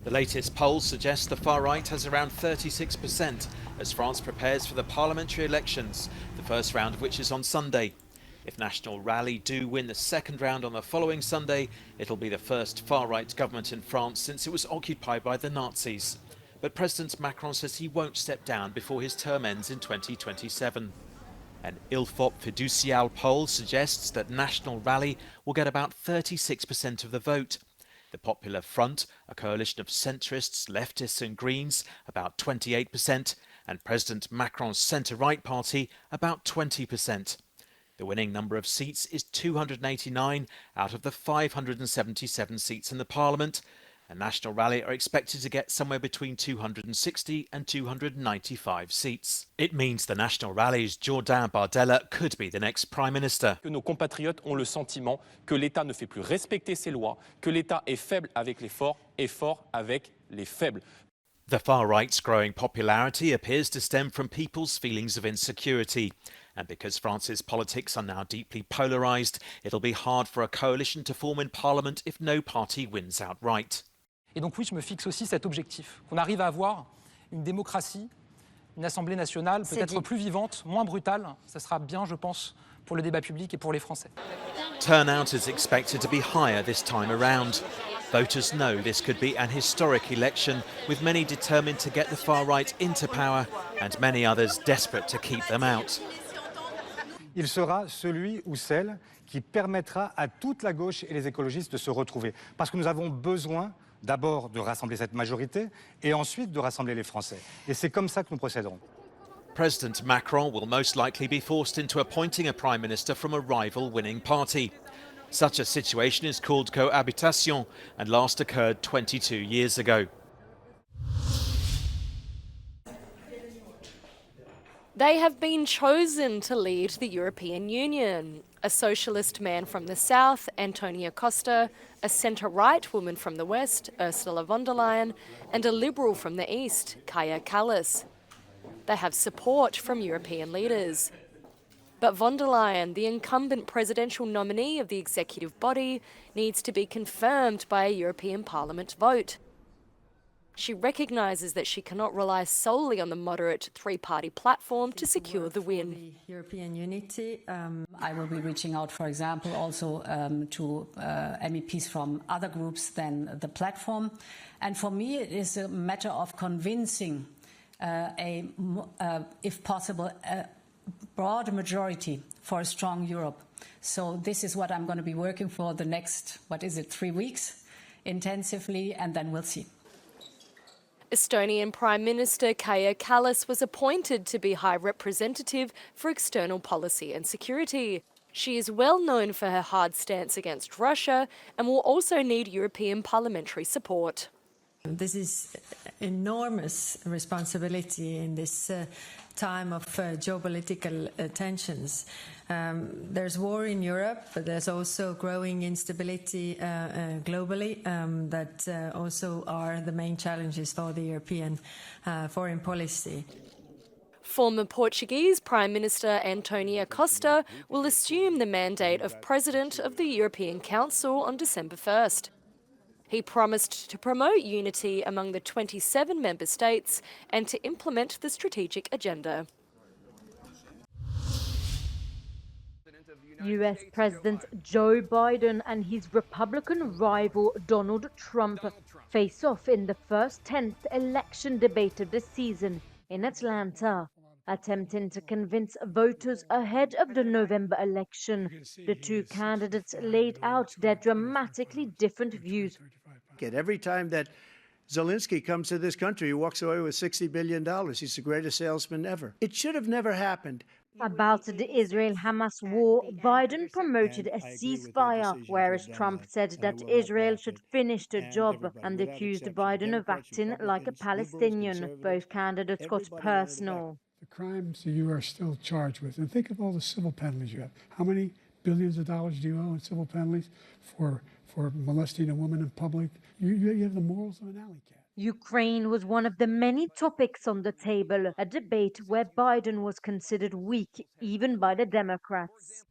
The latest polls suggest the far right has around 36% as France prepares for the parliamentary elections, the first round of which is on Sunday. If National Rally do win the second round on the following Sunday, it'll be the first far-right government in France since it was occupied by the Nazis. But President Macron says he won't step down before his term ends in 2027. An ILFOP fiducial poll suggests that National Rally will get about 36% of the vote. The Popular Front, a coalition of centrists, leftists and Greens, about 28%, and President Macron's centre-right party, about 20%. The winning number of seats is 289 out of the 577 seats in the Parliament, and National Rally are expected to get somewhere between 260 and 295 seats. It means the National Rally's Jordan Bardella could be the next Prime Minister. Que nos compatriotes ont le sentiment que l'État ne fait plus respecter ses lois, que l'État est faible avec les forts et fort avec les faibles. The far-right's growing popularity appears to stem from people's feelings of insecurity. And because France's politics are now deeply polarised, it'll be hard for a coalition to form in Parliament if no party wins outright. Et donc oui, je me fixe aussi cet objectif, qu'on arrive à avoir une démocratie, une Assemblée nationale peut-être plus vivante, moins brutale. Ça sera bien, je pense, pour le débat public et pour les Français. Turnout is expected to be higher this time around. Voters know this could be an historic election, with many determined to get the far right into power and many others desperate to keep them out. Il sera celui ou celle qui permettra à toute la gauche et les écologistes de se retrouver. Parce que nous avons besoin d'abord de rassembler cette majorité et ensuite de rassembler les Français. Et c'est comme ça que nous procéderons. President Macron will most likely be forced into appointing a prime minister from a rival winning party. Such a situation is called cohabitation and last occurred 22 years ago. They have been chosen to lead the European Union. A socialist man from the south, Antonio Costa, a centre-right woman from the west, Ursula von der Leyen, and a liberal from the east, Kaja Kallas. They have support from European leaders. But von der Leyen, the incumbent presidential nominee of the executive body, needs to be confirmed by a European Parliament vote. She recognises that she cannot rely solely on the moderate three-party platform to secure the win. European unity. I will be reaching out, for example, also to MEPs from other groups than the platform. And for me, it is a matter of convincing if possible, a broad majority for a strong Europe. So this is what I'm going to be working for the next, 3 weeks, intensively, and then we'll see. Estonian Prime Minister Kaja Kallas was appointed to be High Representative for External Policy and Security. She is well known for her hard stance against Russia and will also need European parliamentary support. This is enormous responsibility in this time of geopolitical tensions. There's war in Europe, but there's also growing instability globally that also are the main challenges for the European foreign policy. Former Portuguese Prime Minister Antonio Costa will assume the mandate of President of the European Council on December 1st. He promised to promote unity among the 27 member states and to implement the strategic agenda. US President Joe Biden and his Republican rival Donald Trump face off in the first 10th election debate of the season in Atlanta, attempting to convince voters ahead of the November election. The two candidates laid out their dramatically different views. Every time that Zelensky comes to this country, he walks away with $60 billion. He's the greatest salesman ever. It should have never happened. About the Israel-Hamas war, Biden promoted a ceasefire, whereas Trump said that Israel should finish the job and accused Biden of acting like a Palestinian. Both candidates got personal. The crimes you are still charged with, and think of all the civil penalties you have. How many billions of dollars do you owe in civil penalties for molesting a woman in public? You have the morals of an alley cat. Ukraine was one of the many topics on the table, a debate where Biden was considered weak even by the Democrats.